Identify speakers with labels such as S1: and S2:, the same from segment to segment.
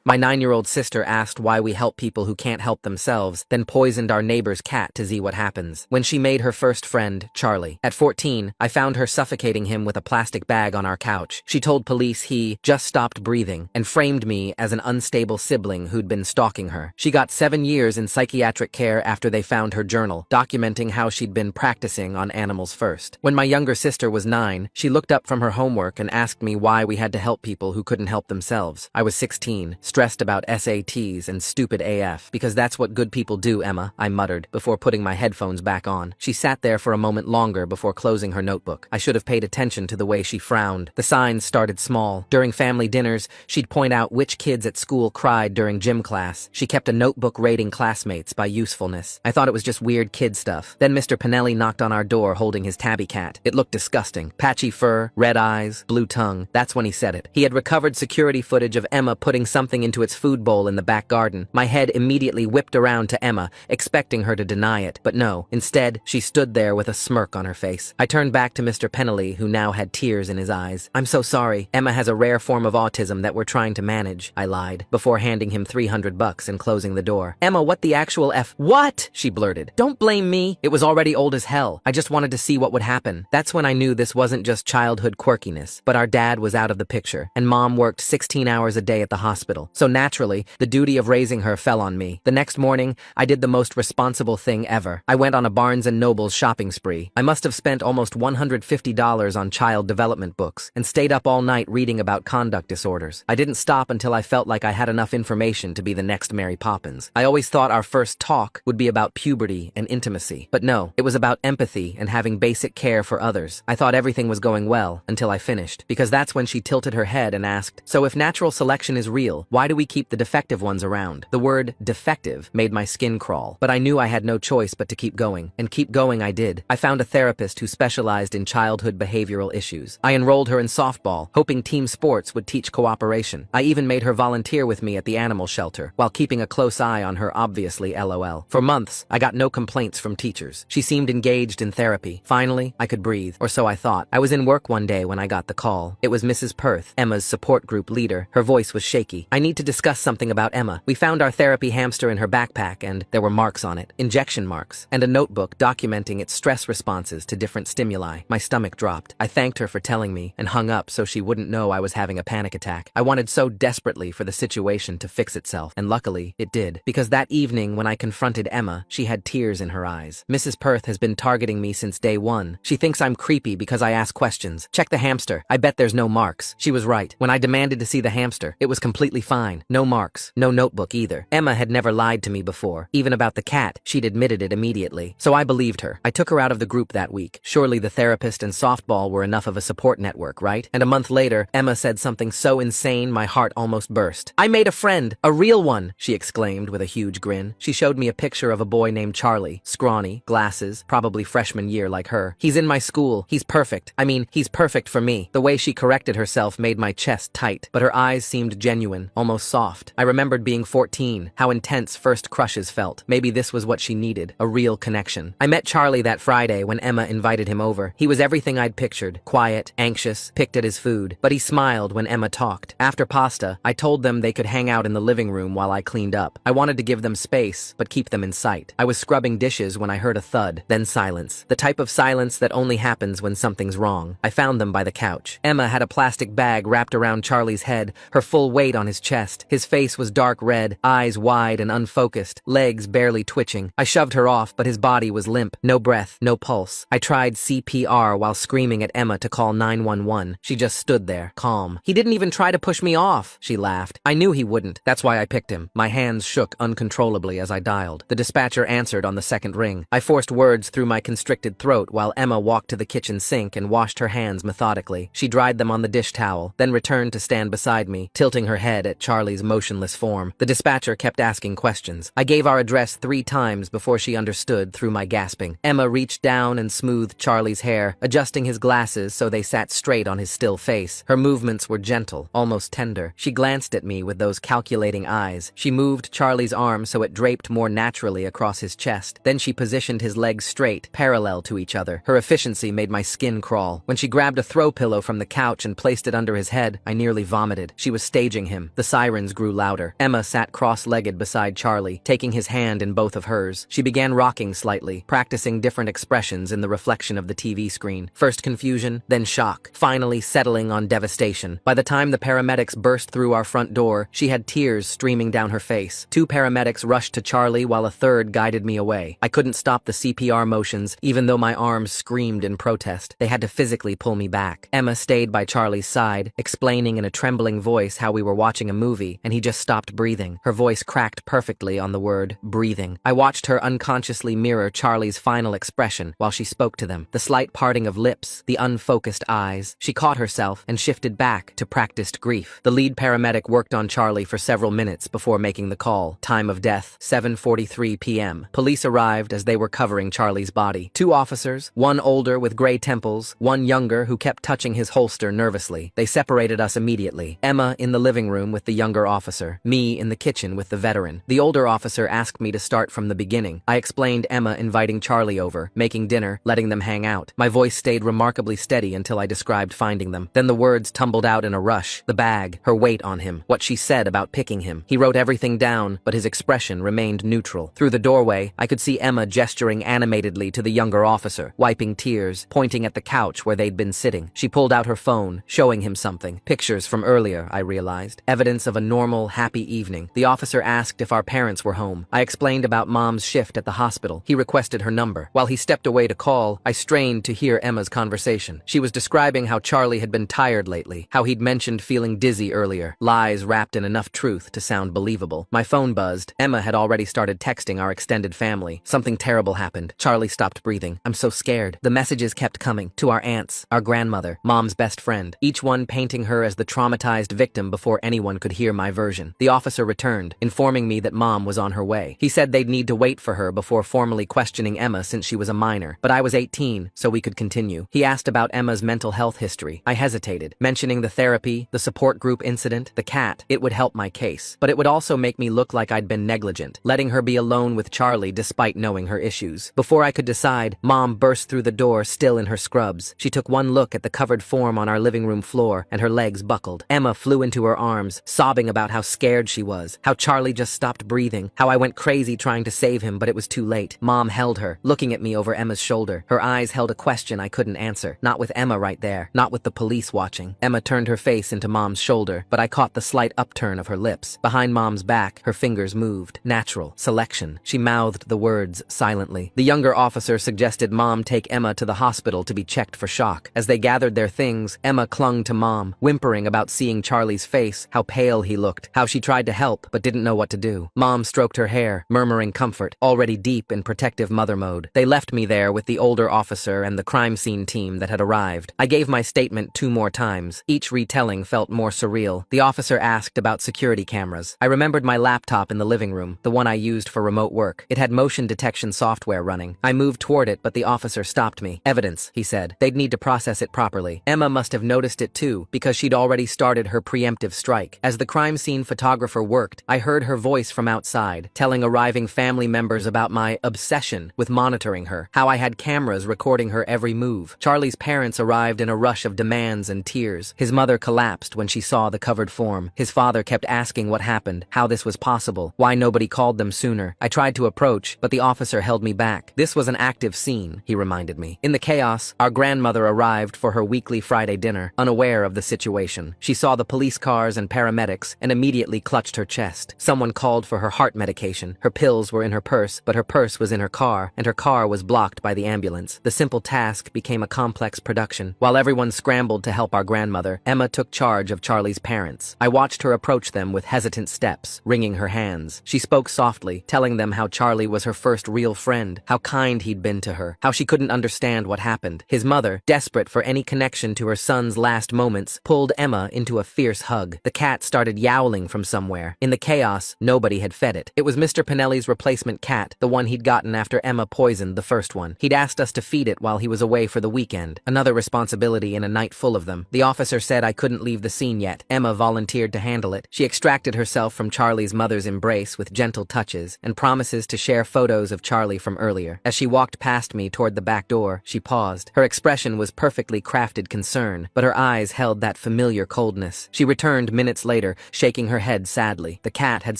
S1: My 9-year-old sister asked why we help people who can't help themselves, then poisoned our neighbor's cat to see what happens. When she made her first friend, Charlie. At 14, I found her suffocating him with a plastic bag on our couch. She told police he just stopped breathing and framed me as an unstable sibling who'd been stalking her. She got 7 years in psychiatric care after they found her journal, documenting how she'd been practicing on animals first. When my younger sister was 9, she looked up from her homework and asked me why we had to help people who couldn't help themselves. I was 16, stressed about SATs and stupid AF. Because that's what good people do, Emma, I muttered, before putting my headphones back on. She sat there for a moment longer before closing her notebook. I should have paid attention to the way she frowned. The signs started small. During family dinners, she'd point out which kids at school cried during gym class. She kept a notebook rating classmates by usefulness. I thought it was just weird kid stuff. Then Mr. Pinelli knocked on our door holding his tabby cat. It looked disgusting. Patchy fur, red eyes, blue tongue. That's when he said it. He had recovered security footage of Emma putting something into its food bowl in the back garden. My head immediately whipped around to Emma, expecting her to deny it. But no. Instead, she stood there with a smirk on her face. I turned back to Mr. Pinelli, who now had tears in his eyes. I'm so sorry. Emma has a rare form of autism that we're trying to manage, I lied, before handing him $300 and closing the door. Emma, what the actual F? What? She blurted. Don't blame me. It was already old as hell. I just wanted to see what would happen. That's when I knew this wasn't just childhood quirkiness, but our dad was out of the picture, and Mom worked 16 hours a day at the hospital. So naturally, the duty of raising her fell on me. The next morning, I did the most responsible thing ever. I went on a Barnes & Noble's shopping spree. I must have spent almost $150 on child development books, and stayed up all night reading about conduct disorders. I didn't stop until I felt like I had enough information to be the next Mary Poppins. I always thought our first talk would be about puberty and intimacy. But no, it was about empathy and having basic care for others. I thought everything was going well until I finished, because that's when she tilted her head and asked, so if natural selection is real, why do we keep the defective ones around? The word defective made my skin crawl, but I knew I had no choice but to keep going, and keep going I did. I found a therapist who specialized in childhood behavioral issues. I enrolled her in softball, hoping team sports would teach cooperation. I even made her volunteer with me at the animal shelter, while keeping a close eye on her obviously LOL. For months, I got no complaints from teachers. She seemed engaged in therapy. Finally, I could breathe, or so I thought. I was in work one day when I got the call. It was Mrs. Perth, Emma's support group leader. Her voice was shaky. I need to discuss something about Emma. We found our therapy hamster in her backpack, and there were marks on it. Injection marks. And a notebook documenting its stress responses to different stimuli. My stomach dropped. I thanked her for telling me, and hung up so she wouldn't know I was having a panic attack. I wanted so desperately for the situation to fix itself, and luckily, it did. Because that evening when I confronted Emma, she had tears in her eyes. Mrs. Perth has been targeting me since day one. She thinks I'm creepy because I ask questions. Check the hamster. I bet there's no marks. She was right. When I demanded to see the hamster, it was completely fine. No marks. No notebook either. Emma had never lied to me before. Even about the cat, she'd admitted it immediately. So I believed her. I took her out of the group that week. Surely the therapist and softball were enough of a support network, right? And a month later, Emma said something so insane my heart almost burst. I made a friend. A real one, she exclaimed with a huge grin. She showed me a picture of a boy named Charlie. Scrawny, glasses, probably freshman year like her. He's in my school. He's perfect. I mean, he's perfect for me. The way she corrected herself made my chest tight, but her eyes seemed genuine, almost soft. I remembered being 14, how intense first crushes felt. Maybe this was what she needed, a real connection. I met Charlie that Friday when Emma invited him over. He was everything I'd pictured. Quiet, anxious, picked at his food, but he smiled when Emma talked. After pasta, I told them they could hang out in the living room while I cleaned up. I wanted to give them space, but keep them in sight. I was scrubbing dishes when I heard a thud, then silence. The type of silence that only happens when something's wrong. I found them by the couch. Emma had a plastic bag wrapped around Charlie's head, her full weight on his chest. His face was dark red, eyes wide and unfocused, legs barely twitching. I shoved her off, but his body was limp. No breath, no pulse. I tried CPR while screaming at Emma to call 911. She just stood there, calm. He didn't even try to push me off, she laughed. I knew he wouldn't. That's why I picked him. My hands shook uncontrollably as I dialed. The dispatcher answered on the second ring. I forced words through my constricted throat while Emma walked to the kitchen sink and washed her hands methodically. She dried them on the dish towel, then returned to stand beside me, tilting her head at Charlie's motionless form. The dispatcher kept asking questions. I gave our address 3 times before she understood through my gasping. Emma reached down and smoothed Charlie's hair, adjusting his glasses so they sat straight on his still face. Her movements were gentle, almost tender. She glanced at me with those calculating eyes. She moved Charlie's arm so it draped more naturally across his chest. Then she positioned his legs straight, parallel to each other. Her efficiency made my skin crawl. When she grabbed a throw pillow from the couch and placed it under his head, I nearly vomited. She was staging him. The sirens grew louder. Emma sat cross-legged beside Charlie, taking his hand in both of hers. She began rocking slightly, practicing different expressions in the reflection of the TV screen. First confusion, then shock, finally settling on devastation. By the time the paramedics burst through our front door, she had tears streaming down her face. 2 paramedics rushed to Charlie while a third guided me away. I couldn't stop the CPR motions, even though my arms screamed in protest. They had to physically pull me back. Emma stayed by Charlie's side, explaining in a trembling voice how we were watching a movie, and he just stopped breathing. Her voice cracked perfectly on the word breathing. I watched her unconsciously mirror Charlie's final expression while she spoke to them. The slight parting of lips, the unfocused eyes. She caught herself and shifted back to practiced grief. The lead paramedic worked on Charlie for several minutes before making the call. Time of death, 7:43 p.m. Police arrived as they were covering Charlie's body. 2 officers, one older with gray temples, one younger who kept touching his holster nervously. They separated us immediately. Emma in the living room with the younger officer, me in the kitchen with the veteran. The older officer asked me to start from the beginning. I explained Emma inviting Charlie over, making dinner, letting them hang out. My voice stayed remarkably steady until I described finding them. Then the words tumbled out in a rush. The bag, her weight on him, what she said about picking him. He wrote everything down, but his expression remained neutral. Through the doorway, I could see Emma gesturing animatedly to the younger officer, wiping tears, pointing at the couch where they'd been sitting. She pulled out her phone, showing him something. Pictures from earlier, I realized. Evidence of a normal, happy evening. The officer asked if our parents were home. I explained about Mom's shift at the hospital. He requested her number. While he stepped away to call, I strained to hear Emma's conversation. She was describing how Charlie had been tired lately, how he'd mentioned feeling dizzy earlier, lies wrapped in enough truth to sound believable. My phone buzzed. Emma had already started texting our extended family. Something terrible happened. Charlie stopped breathing. I'm so scared. The messages kept coming. To our aunts, our grandmother, Mom's best friend, each one painting her as the traumatized victim before anyone could hear my version. The officer returned, informing me that Mom was on her way. He said they'd need to wait for her before formally questioning Emma since she was a minor, but I was 18, so we could continue. He asked about Emma's mental health history. I hesitated, mentioning the therapy, the support group incident, the cat. It would help my case, but it would also make me look like I'd been negligent, letting her be alone with Charlie despite knowing her issues. Before I could decide, Mom burst through the door, still in her scrubs. She took one look at the covered form on our living room floor, and her legs buckled. Emma flew into her arms, sobbing about how scared she was, how Charlie just stopped breathing, how I went crazy trying to save him, but it was too late. Mom held her, looking at me over Emma's shoulder. Her eyes held a question I couldn't answer. Not with Emma right there, not with the police watching. Emma turned her face into Mom's shoulder, but I caught the slight upturn of her lips. Behind Mom's back, her fingers moved. Natural. Selection. She mouthed the words silently. The younger officer suggested Mom take Emma to the hospital to be checked for shock. As they gathered their things, Emma clung to Mom, whimpering about seeing Charlie's face, how pale he looked, how she tried to help but didn't know what to do. Mom stroked her hair, murmuring comfort, already deep in protective mother mode. They left me there with the older officer and the crime scene team that had arrived. I gave my statement 2 more times. Each retelling felt more surreal. The officer asked about security cameras. I remembered my laptop in the living room, the one I used for remote work. It had motion detection software running. I moved toward it, but the officer stopped me. Evidence, he said. They'd need to process it properly. Emma must have noticed it too, because she'd already started her preemptive strike. As the crime scene photographer worked, I heard her voice from outside, telling arriving family members about my obsession with monitoring her, how I had cameras recording her every move. Charlie's parents arrived in a rush of demands and tears. His mother collapsed when she saw the covered form. His father kept asking what happened, how this was possible, why nobody called them sooner. I tried to approach, but the officer held me back. This was an active scene, he reminded me. In the chaos, our grandmother arrived for her weekly Friday dinner, unaware of the situation. She saw the police cars and paramedics and immediately clutched her chest. Someone called for her heart medication. Her pills were in her purse, but her purse was in her car, and her car was blocked by the ambulance. The simple task became a complex production. While everyone scrambled to help our grandmother, Emma took charge of Charlie's parents. I watched her approach them with hesitant steps, wringing her hands. She spoke softly, telling them how Charlie was her first real friend, how kind he'd been to her, how she couldn't understand what happened. His mother, desperate for any connection to her son's last moments, pulled Emma into a fierce hug. The cat started yowling from somewhere. In the chaos, nobody had fed it. It was Mr. Pinelli's replacement cat, the one he'd gotten after Emma poisoned the first one. He'd asked us to feed it while he was away for the weekend. Another responsibility in a night full of them. The officer said I couldn't leave the scene yet. Emma volunteered to handle it. She extracted herself from Charlie's mother's embrace with gentle touches and promises to share photos of Charlie from earlier. As she walked past me toward the back door, she paused. Her expression was perfectly crafted concern, but her eyes held that familiar coldness. She returned minutes later later, shaking her head sadly. The cat had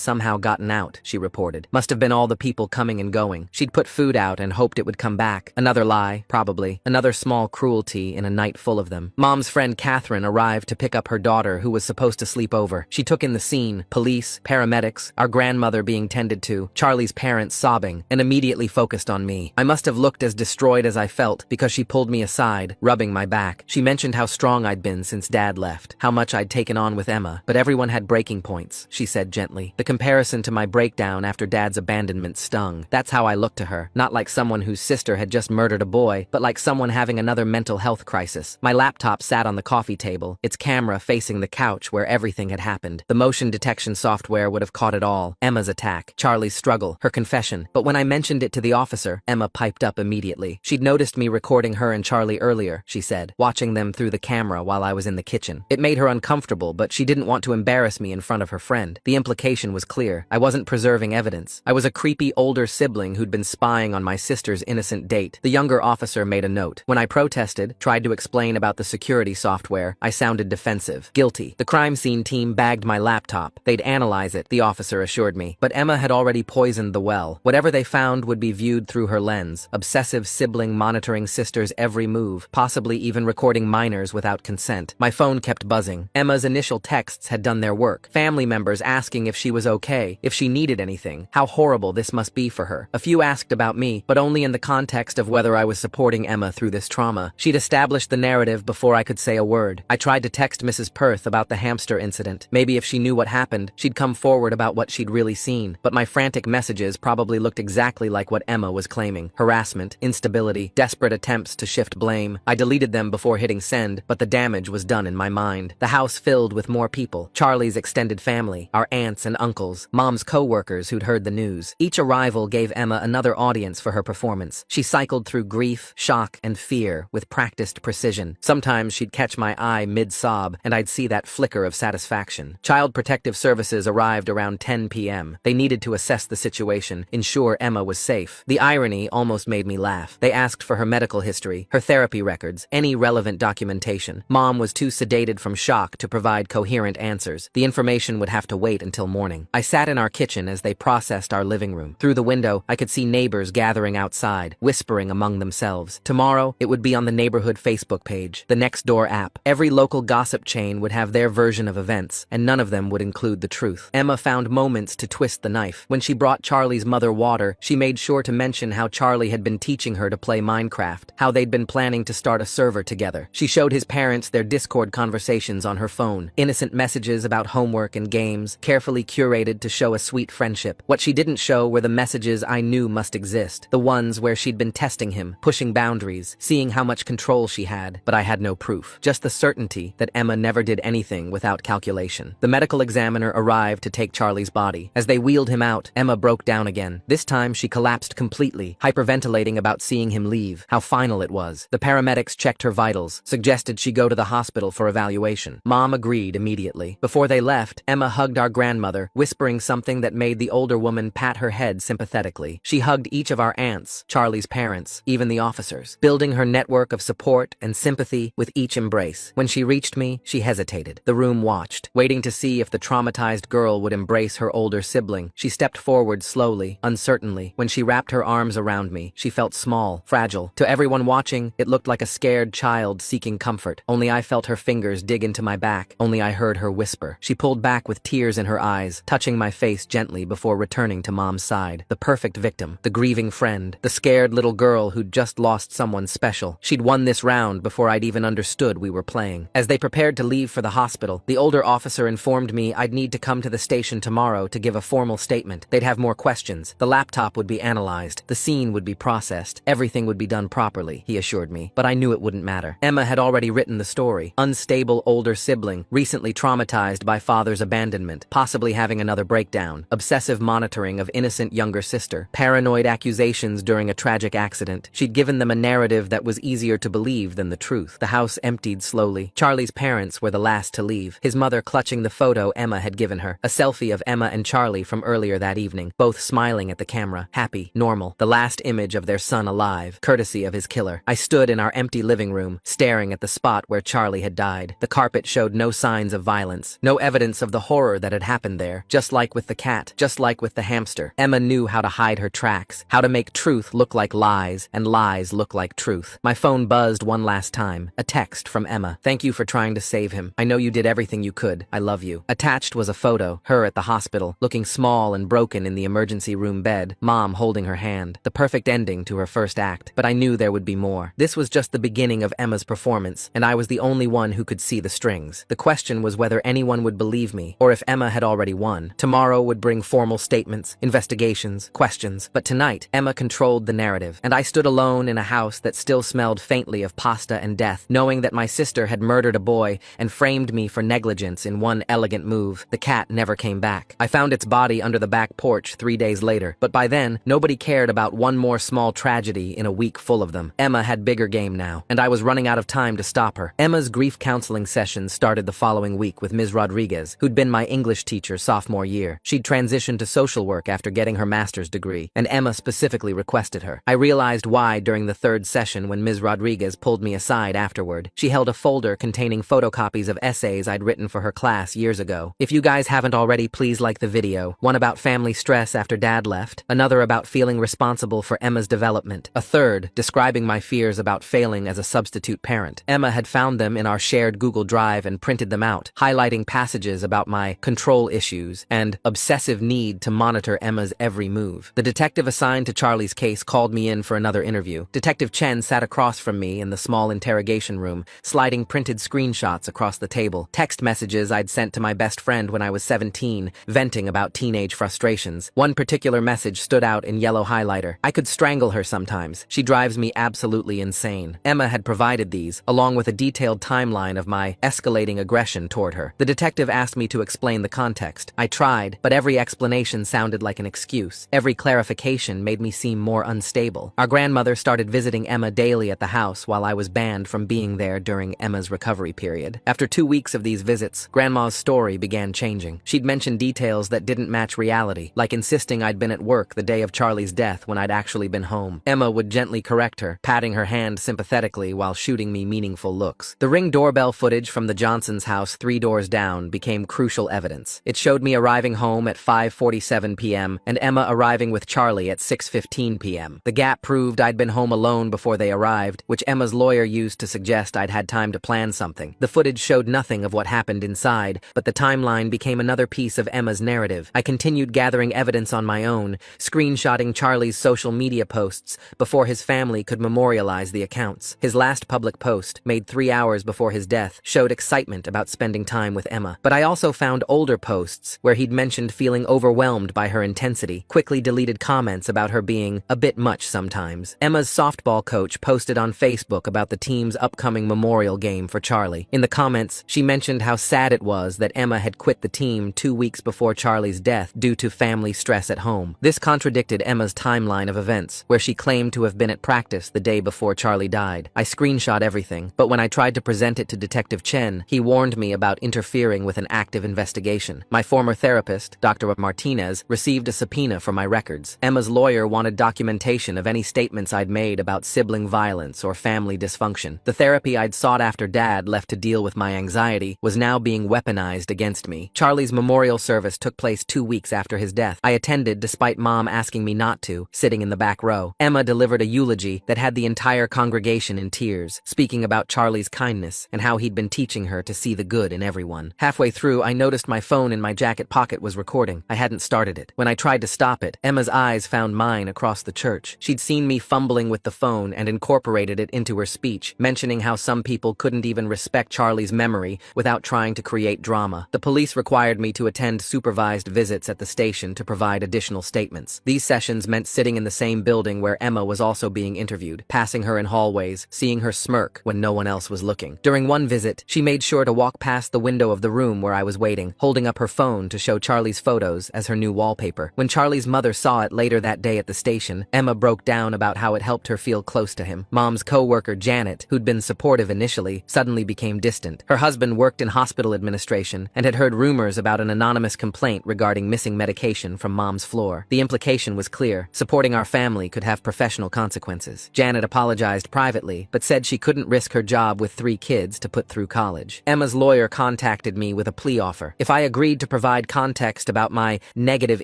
S1: somehow gotten out, she reported. Must have been all the people coming and going. She'd put food out and hoped it would come back. Another lie, probably. Another small cruelty in a night full of them. Mom's friend Catherine arrived to pick up her daughter who was supposed to sleep over. She took in the scene, police, paramedics, our grandmother being tended to, Charlie's parents sobbing, and immediately focused on me. I must have looked as destroyed as I felt because she pulled me aside, rubbing my back. She mentioned how strong I'd been since Dad left, how much I'd taken on with Emma, but everyone had breaking points, she said gently. The comparison to my breakdown after Dad's abandonment stung. That's how I looked to her, not like someone whose sister had just murdered a boy, but like someone having another mental health crisis. My laptop sat on the coffee table, its camera facing the couch where everything had happened. The motion detection software would have caught it all. Emma's attack, Charlie's struggle, her confession. But when I mentioned it to the officer, Emma piped up immediately. She'd noticed me recording her and Charlie earlier, she said, watching them through the camera while I was in the kitchen. It made her uncomfortable, but she didn't want to embarrass me in front of her friend. The implication was clear. I wasn't preserving evidence. I was a creepy older sibling who'd been spying on my sister's innocent date. The younger officer made a note. When I protested, tried to explain about the security software, I sounded defensive. Guilty. The crime scene team bagged my laptop. They'd analyze it, the officer assured me. But Emma had already poisoned the well. Whatever they found would be viewed through her lens. Obsessive sibling monitoring sister's every move, possibly even recording minors without consent. My phone kept buzzing. Emma's initial texts had done their work. Family members asking if she was okay, if she needed anything. How horrible this must be for her. A few asked about me, but only in the context of whether I was supporting Emma through this trauma. She'd established the narrative before I could say a word. I tried to text Mrs. Perth about the hamster incident. Maybe if she knew what happened, she'd come forward about what she'd really seen. But my frantic messages probably looked exactly like what Emma was claiming. Harassment, instability, desperate attempts to shift blame. I deleted them before hitting send, but the damage was done in my mind. The house filled with more people. Charlie's extended family, our aunts and uncles, Mom's co-workers who'd heard the news. Each arrival gave Emma another audience for her performance. She cycled through grief, shock, and fear with practiced precision. Sometimes she'd catch my eye mid-sob, and I'd see that flicker of satisfaction. Child Protective Services arrived around 10 p.m. They needed to assess the situation, ensure Emma was safe. The irony almost made me laugh. They asked for her medical history, her therapy records, any relevant documentation. Mom was too sedated from shock to provide coherent answers. The information would have to wait until morning. I sat in our kitchen as they processed our living room. Through the window, I could see neighbors gathering outside, whispering among themselves. Tomorrow, it would be on the neighborhood Facebook page, the Nextdoor app. Every local gossip chain would have their version of events, and none of them would include the truth. Emma found moments to twist the knife. When she brought Charlie's mother water, she made sure to mention how Charlie had been teaching her to play Minecraft, how they'd been planning to start a server together. She showed his parents their Discord conversations on her phone, innocent messages about homework and games, carefully curated to show a sweet friendship. What she didn't show were the messages I knew must exist, the ones where she'd been testing him, pushing boundaries, seeing how much control she had, but I had no proof. Just the certainty that Emma never did anything without calculation. The medical examiner arrived to take Charlie's body. As they wheeled him out, Emma broke down again. This time she collapsed completely, hyperventilating about seeing him leave, how final it was. The paramedics checked her vitals, suggested she go to the hospital for evaluation. Mom agreed immediately. Before they left, Emma hugged our grandmother, whispering something that made the older woman pat her head sympathetically. She hugged each of our aunts, Charlie's parents, even the officers, building her network of support and sympathy with each embrace. When she reached me, she hesitated. The room watched, waiting to see if the traumatized girl would embrace her older sibling. She stepped forward slowly, uncertainly. When she wrapped her arms around me, she felt small, fragile. To everyone watching, it looked like a scared child seeking comfort. Only I felt her fingers dig into my back. Only I heard her whisper. She pulled back with tears in her eyes, touching my face gently before returning to Mom's side. The perfect victim, the grieving friend, the scared little girl who'd just lost someone special. She'd won this round before I'd even understood we were playing. As they prepared to leave for the hospital, the older officer informed me I'd need to come to the station tomorrow to give a formal statement. They'd have more questions. The laptop would be analyzed. The scene would be processed. Everything would be done properly, he assured me. But I knew it wouldn't matter. Emma had already written the story. Unstable older sibling, recently traumatized by father's abandonment, possibly having another breakdown, obsessive monitoring of innocent younger sister, paranoid accusations during a tragic accident. She'd given them a narrative that was easier to believe than the truth. The house emptied slowly. Charlie's parents were the last to leave, his mother clutching the photo Emma had given her, a selfie of Emma and Charlie from earlier that evening, both smiling at the camera, happy, normal, the last image of their son alive, courtesy of his killer. I stood in our empty living room, staring at the spot where Charlie had died. The carpet showed no signs of violence, house. No evidence of the horror that had happened there. Just like with the cat, just like with the hamster. Emma knew how to hide her tracks, how to make truth look like lies, and lies look like truth. My phone buzzed one last time. A text from Emma. "Thank you for trying to save him. I know you did everything you could. I love you." Attached was a photo, her at the hospital, looking small and broken in the emergency room bed, Mom holding her hand. The perfect ending to her first act. But I knew there would be more. This was just the beginning of Emma's performance, and I was the only one who could see the strings. The question was whether anyone would believe me, or if Emma had already won. Tomorrow would bring formal statements, investigations, questions. But tonight, Emma controlled the narrative, and I stood alone in a house that still smelled faintly of pasta and death, knowing that my sister had murdered a boy and framed me for negligence in one elegant move. The cat never came back. I found its body under the back porch 3 days later, but by then, nobody cared about one more small tragedy in a week full of them. Emma had bigger game now, and I was running out of time to stop her. Emma's grief counseling sessions started the following week with Ms. Rodriguez, who'd been my English teacher sophomore year. She'd transitioned to social work after getting her master's degree, and Emma specifically requested her. I realized why during the third session when Ms. Rodriguez pulled me aside afterward. She held a folder containing photocopies of essays I'd written for her class years ago. If you guys haven't already, please like the video. One about family stress after Dad left, another about feeling responsible for Emma's development, a third describing my fears about failing as a substitute parent. Emma had found them in our shared Google Drive and printed them out, highlighting passages about my control issues and obsessive need to monitor Emma's every move. The detective assigned to Charlie's case called me in for another interview. Detective Chen sat across from me in the small interrogation room, sliding printed screenshots across the table. Text messages I'd sent to my best friend when I was 17, venting about teenage frustrations. One particular message stood out in yellow highlighter. "I could strangle her sometimes. She drives me absolutely insane." Emma had provided these, along with a detailed timeline of my escalating aggression toward her. The detective asked me to explain the context. I tried, but every explanation sounded like an excuse. Every clarification made me seem more unstable. Our grandmother started visiting Emma daily at the house while I was banned from being there during Emma's recovery period. After 2 weeks of these visits, Grandma's story began changing. She'd mentioned details that didn't match reality, like insisting I'd been at work the day of Charlie's death when I'd actually been home. Emma would gently correct her, patting her hand sympathetically while shooting me meaningful looks. The Ring doorbell footage from the Johnsons' house 3 doors down became crucial evidence. It showed me arriving home at 5:47 p.m. and Emma arriving with Charlie at 6:15 p.m. The gap proved I'd been home alone before they arrived, which Emma's lawyer used to suggest I'd had time to plan something. The footage showed nothing of what happened inside, but the timeline became another piece of Emma's narrative. I continued gathering evidence on my own, screenshotting Charlie's social media posts before his family could memorialize the accounts. His last public post, made 3 hours before his death, showed excitement about spending time with Emma. But I also found older posts where he'd mentioned feeling overwhelmed by her intensity, quickly deleted comments about her being a bit much sometimes. Emma's softball coach posted on Facebook about the team's upcoming memorial game for Charlie. In the comments, she mentioned how sad it was that Emma had quit the team 2 weeks before Charlie's death due to family stress at home. This contradicted Emma's timeline of events, where she claimed to have been at practice the day before Charlie died. I screenshot everything, but when I tried to present it to Detective Chen, he warned me about interfering with an active investigation. My former therapist, Dr. Martinez, received a subpoena for my records. Emma's lawyer wanted documentation of any statements I'd made about sibling violence or family dysfunction. The therapy I'd sought after Dad left to deal with my anxiety was now being weaponized against me. Charlie's memorial service took place 2 weeks after his death. I attended despite Mom asking me not to, sitting in the back row. Emma delivered a eulogy that had the entire congregation in tears, speaking about Charlie's kindness and how he'd been teaching her to see the good in everyone. Halfway through, I noticed my phone in my jacket pocket was recording. I hadn't started it. When I tried to stop it, Emma's eyes found mine across the church. She'd seen me fumbling with the phone and incorporated it into her speech, mentioning how some people couldn't even respect Charlie's memory without trying to create drama. The police required me to attend supervised visits at the station to provide additional statements. These sessions meant sitting in the same building where Emma was also being interviewed, passing her in hallways, seeing her smirk when no one else was looking. During one visit, she made sure to walk past the window of the room where I was waiting, holding up her phone to show Charlie's photos as her new wallpaper. When Charlie's mother saw it later that day at the station, Emma broke down about how it helped her feel close to him. Mom's co-worker Janet, who'd been supportive initially, suddenly became distant. Her husband worked in hospital administration and had heard rumors about an anonymous complaint regarding missing medication from Mom's floor. The implication was clear. Supporting our family could have professional consequences. Janet apologized privately, but said she couldn't risk her job with 3 kids to put through college. Emma's lawyer contacted attracted me with a plea offer. If I agreed to provide context about my negative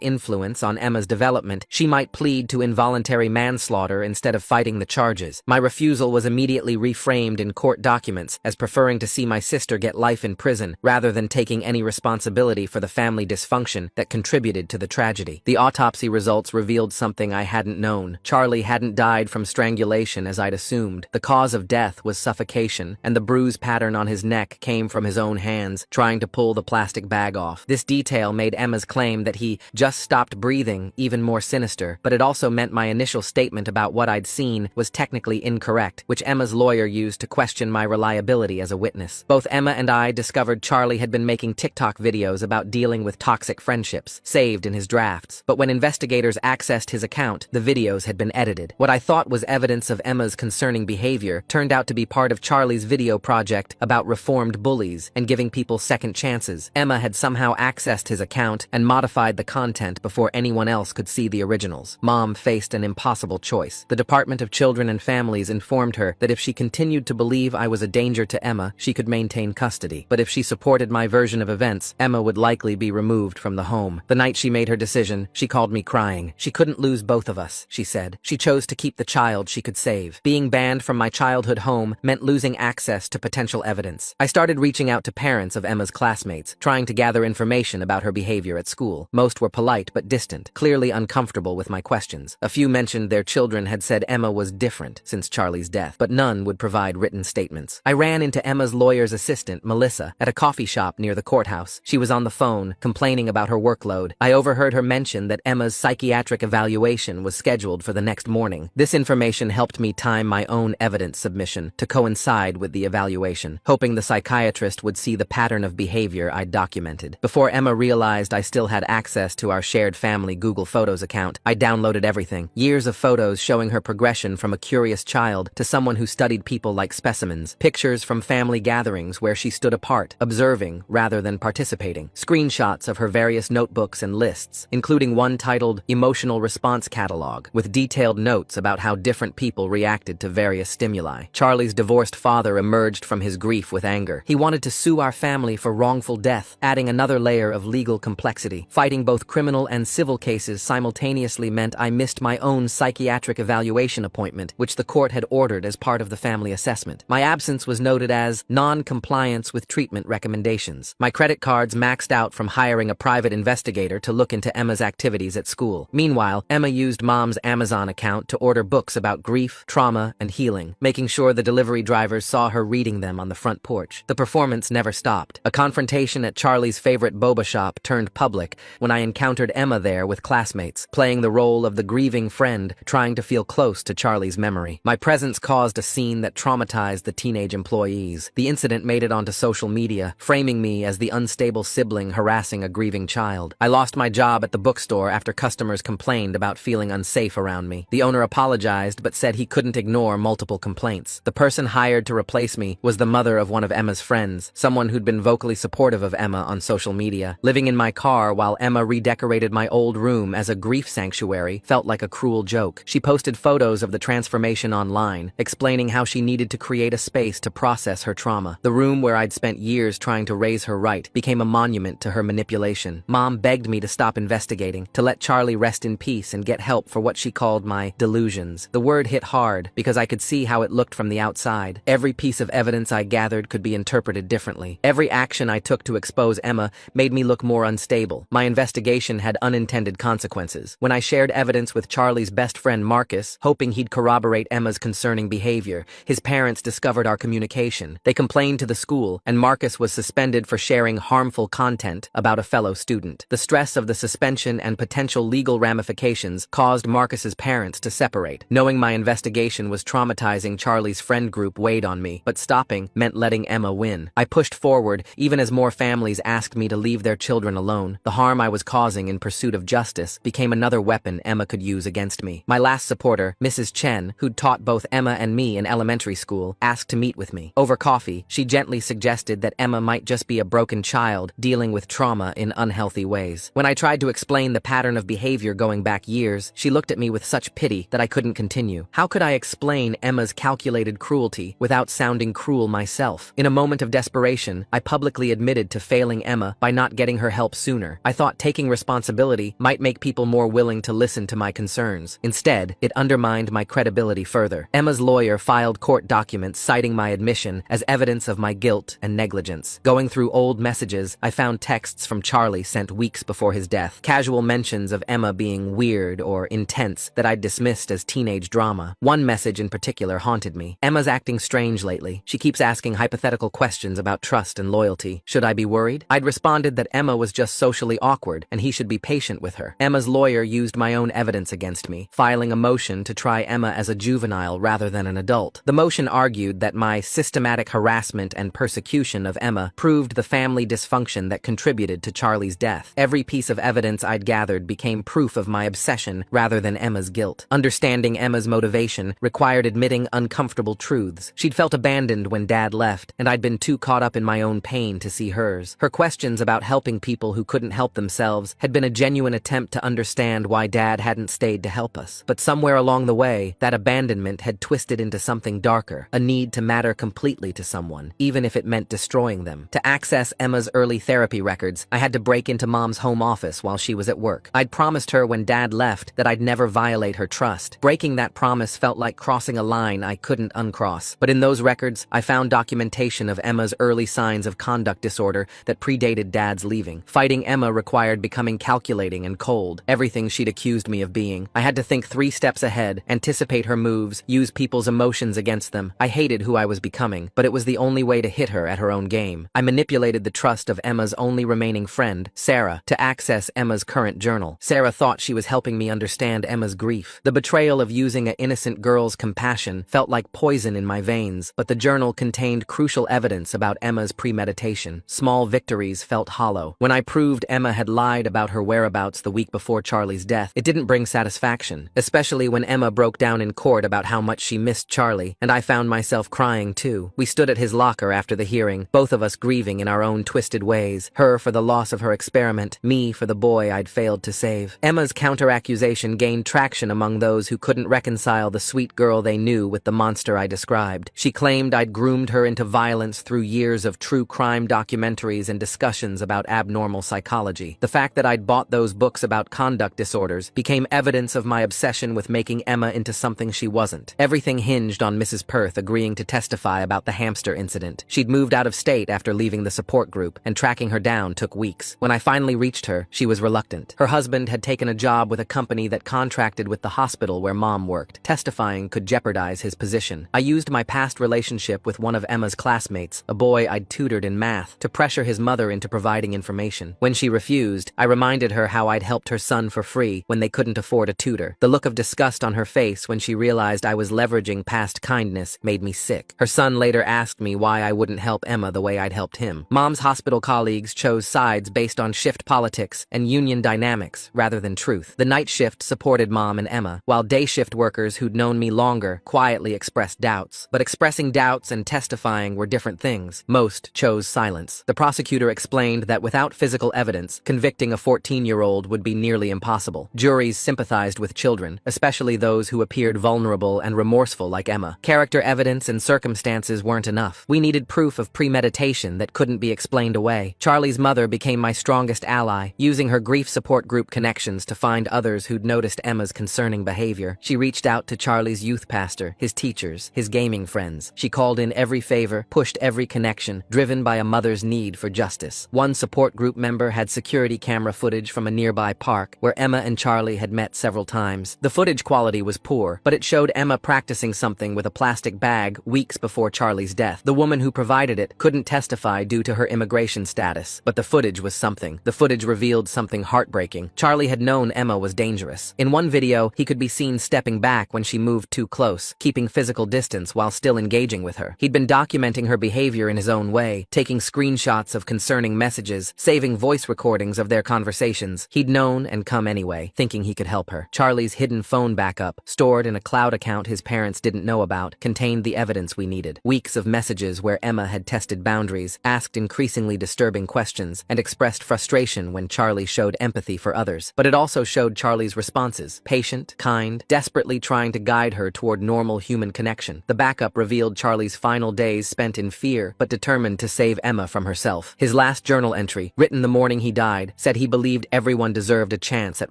S1: influence on Emma's development, she might plead to involuntary manslaughter instead of fighting the charges. My refusal was immediately reframed in court documents as preferring to see my sister get life in prison rather than taking any responsibility for the family dysfunction that contributed to the tragedy. The autopsy results revealed something I hadn't known. Charlie hadn't died from strangulation as I'd assumed. The cause of death was suffocation, and the bruise pattern on his neck came from his own hands, trying to pull the plastic bag off. This detail made Emma's claim that he just stopped breathing even more sinister, but it also meant my initial statement about what I'd seen was technically incorrect, which Emma's lawyer used to question my reliability as a witness. Both Emma and I discovered Charlie had been making TikTok videos about dealing with toxic friendships, saved in his drafts. But when investigators accessed his account, the videos had been edited. What I thought was evidence of Emma's concerning behavior turned out to be part of Charlie's video project about reformed bullies and giving people second chances. Emma had somehow accessed his account and modified the content before anyone else could see the originals. Mom faced an impossible choice. The Department of Children and Families informed her that if she continued to believe I was a danger to Emma, she could maintain custody. But if she supported my version of events, Emma would likely be removed from the home. The night she made her decision, she called me crying. She couldn't lose both of us, she said. She chose to keep the child she could save. Being banned from my childhood home meant losing access to potential evidence. I started reaching out to parents of Emma's classmates, trying to gather information about her behavior at school. Most were polite but distant, clearly uncomfortable with my questions. A few mentioned their children had said Emma was different since Charlie's death, but none would provide written statements. I ran into Emma's lawyer's assistant, Melissa, at a coffee shop near the courthouse. She was on the phone, complaining about her workload. I overheard her mention that Emma's psychiatric evaluation was scheduled for the next morning. This information helped me time my own evidence submission to coincide with the evaluation, hoping the psychiatrist would see the pattern of behavior I'd documented. Before Emma realized I still had access to our shared family Google Photos account, I downloaded everything. Years of photos showing her progression from a curious child to someone who studied people like specimens. Pictures from family gatherings where she stood apart, observing rather than participating. Screenshots of her various notebooks and lists, including one titled Emotional Response Catalog, with detailed notes about how different people reacted to various stimuli. Charlie's divorced father emerged from his grief with anger. He wanted to sue our family for wrongful death, adding another layer of legal complexity. Fighting both criminal and civil cases simultaneously meant I missed my own psychiatric evaluation appointment, which the court had ordered as part of the family assessment. My absence was noted as non-compliance with treatment recommendations. My credit cards maxed out from hiring a private investigator to look into Emma's activities at school. Meanwhile, Emma used Mom's Amazon account to order books about grief, trauma, and healing, making sure the delivery drivers saw her reading them on the front porch. The performance never stopped. A confrontation at Charlie's favorite boba shop turned public when I encountered Emma there with classmates, playing the role of the grieving friend trying to feel close to Charlie's memory. My presence caused a scene that traumatized the teenage employees. The incident made it onto social media, framing me as the unstable sibling harassing a grieving child. I lost my job at the bookstore after customers complained about feeling unsafe around me. The owner apologized but said he couldn't ignore multiple complaints. The person hired to replace me was the mother of one of Emma's friends, someone who'd been vocally supportive of Emma on social media. Living in my car while Emma redecorated my old room as a grief sanctuary felt like a cruel joke. She posted photos of the transformation online, explaining how she needed to create a space to process her trauma. The room where I'd spent years trying to raise her right became a monument to her manipulation. Mom begged me to stop investigating, to let Charlie rest in peace and get help for what she called my delusions. The word hit hard because I could see how it looked from the outside. Every piece of evidence I gathered could be interpreted differently. Every action I took to expose Emma made me look more unstable. My investigation had unintended consequences. When I shared evidence with Charlie's best friend Marcus, hoping he'd corroborate Emma's concerning behavior, his parents discovered our communication. They complained to the school, and Marcus was suspended for sharing harmful content about a fellow student. The stress of the suspension and potential legal ramifications caused Marcus's parents to separate. Knowing my investigation was traumatizing, Charlie's friend group weighed on me, but stopping meant letting Emma win. I pushed forward, even as more families asked me to leave their children alone. The harm I was causing in pursuit of justice became another weapon Emma could use against me. My last supporter, Mrs. Chen, who'd taught both Emma and me in elementary school, asked to meet with me. Over coffee, she gently suggested that Emma might just be a broken child dealing with trauma in unhealthy ways. When I tried to explain the pattern of behavior going back years, she looked at me with such pity that I couldn't continue. How could I explain Emma's calculated cruelty without sounding cruel myself? In a moment of desperation, I I publicly admitted to failing Emma by not getting her help sooner. I thought taking responsibility might make people more willing to listen to my concerns. Instead, it undermined my credibility further. Emma's lawyer filed court documents citing my admission as evidence of my guilt and negligence. Going through old messages, I found texts from Charlie sent weeks before his death, casual mentions of Emma being weird or intense that I'd dismissed as teenage drama. One message in particular haunted me. Emma's acting strange lately. She keeps asking hypothetical questions about trust and loyalty. Should I be worried? I'd responded that Emma was just socially awkward and he should be patient with her. Emma's lawyer used my own evidence against me, filing a motion to try Emma as a juvenile rather than an adult. The motion argued that my systematic harassment and persecution of Emma proved the family dysfunction that contributed to Charlie's death. Every piece of evidence I'd gathered became proof of my obsession rather than Emma's guilt. Understanding Emma's motivation required admitting uncomfortable truths. She'd felt abandoned when Dad left, and I'd been too caught up in my own pain to see hers. Her questions about helping people who couldn't help themselves had been a genuine attempt to understand why Dad hadn't stayed to help us. But somewhere along the way, that abandonment had twisted into something darker, a need to matter completely to someone, even if it meant destroying them. To access Emma's early therapy records, I had to break into Mom's home office while she was at work. I'd promised her when Dad left that I'd never violate her trust. Breaking that promise felt like crossing a line I couldn't uncross. But in those records, I found documentation of Emma's early signs of conduct disorder that predated Dad's leaving. Fighting Emma required becoming calculating and cold, everything she'd accused me of being. I had to think 3 steps ahead, anticipate her moves, use people's emotions against them. I hated who I was becoming, but it was the only way to hit her at her own game. I manipulated the trust of Emma's only remaining friend, Sarah, to access Emma's current journal. Sarah thought she was helping me understand Emma's grief. The betrayal of using an innocent girl's compassion felt like poison in my veins, but the journal contained crucial evidence about Emma's premeditation. Small victories felt hollow. When I proved Emma had lied about her whereabouts the week before Charlie's death, it didn't bring satisfaction, especially when Emma broke down in court about how much she missed Charlie, and I found myself crying too. We stood at his locker after the hearing, both of us grieving in our own twisted ways, her for the loss of her experiment, me for the boy I'd failed to save. Emma's counter-accusation gained traction among those who couldn't reconcile the sweet girl they knew with the monster I described. She claimed I'd groomed her into violence through years of true crime documentaries and discussions about abnormal psychology. The fact that I'd bought those books about conduct disorders became evidence of my obsession with making Emma into something she wasn't. Everything hinged on Mrs. Perth agreeing to testify about the hamster incident. She'd moved out of state after leaving the support group, and tracking her down took weeks. When I finally reached her, she was reluctant. Her husband had taken a job with a company that contracted with the hospital where Mom worked. Testifying could jeopardize his position. I used my past relationship with one of Emma's classmates, a boy I'd tutored in math, to pressure his mother into providing information. When she refused, I reminded her how I'd helped her son for free when they couldn't afford a tutor. The look of disgust on her face when she realized I was leveraging past kindness made me sick. Her son later asked me why I wouldn't help Emma the way I'd helped him. Mom's hospital colleagues chose sides based on shift politics and union dynamics rather than truth. The night shift supported Mom and Emma, while day shift workers who'd known me longer quietly expressed doubts. But expressing doubts and testifying were different things. Most chose silence. The prosecutor explained that without physical evidence, convicting a 14-year-old would be nearly impossible. Juries sympathized with children, especially those who appeared vulnerable and remorseful like Emma. Character evidence and circumstances weren't enough. We needed proof of premeditation that couldn't be explained away. Charlie's mother became my strongest ally, using her grief support group connections to find others who'd noticed Emma's concerning behavior. She reached out to Charlie's youth pastor, his teachers, his gaming friends. She called in every favor, pushed every connection, driven by a mother's need for justice. One support group member had security camera footage from a nearby park where Emma and Charlie had met several times. The footage quality was poor, but it showed Emma practicing something with a plastic bag weeks before Charlie's death. The woman who provided it couldn't testify due to her immigration status, but the footage was something. The footage revealed something heartbreaking. Charlie had known Emma was dangerous. In one video, he could be seen stepping back when she moved too close, keeping physical distance while still engaging with her. He'd been documenting her behavior in his own way, taking screenshots of concerning messages, saving voice recordings of their conversations. He'd known and come anyway, thinking he could help her. Charlie's hidden phone backup, stored in a cloud account his parents didn't know about, contained the evidence we needed. Weeks of messages where Emma had tested boundaries, asked increasingly disturbing questions, and expressed frustration when Charlie showed empathy for others. But it also showed Charlie's responses, patient, kind, desperately trying to guide her toward normal human connection. The backup revealed Charlie's final days spent in fear, but determined to save Emma from herself. His last journal entry, written the morning he died, said he believed everyone deserved a chance at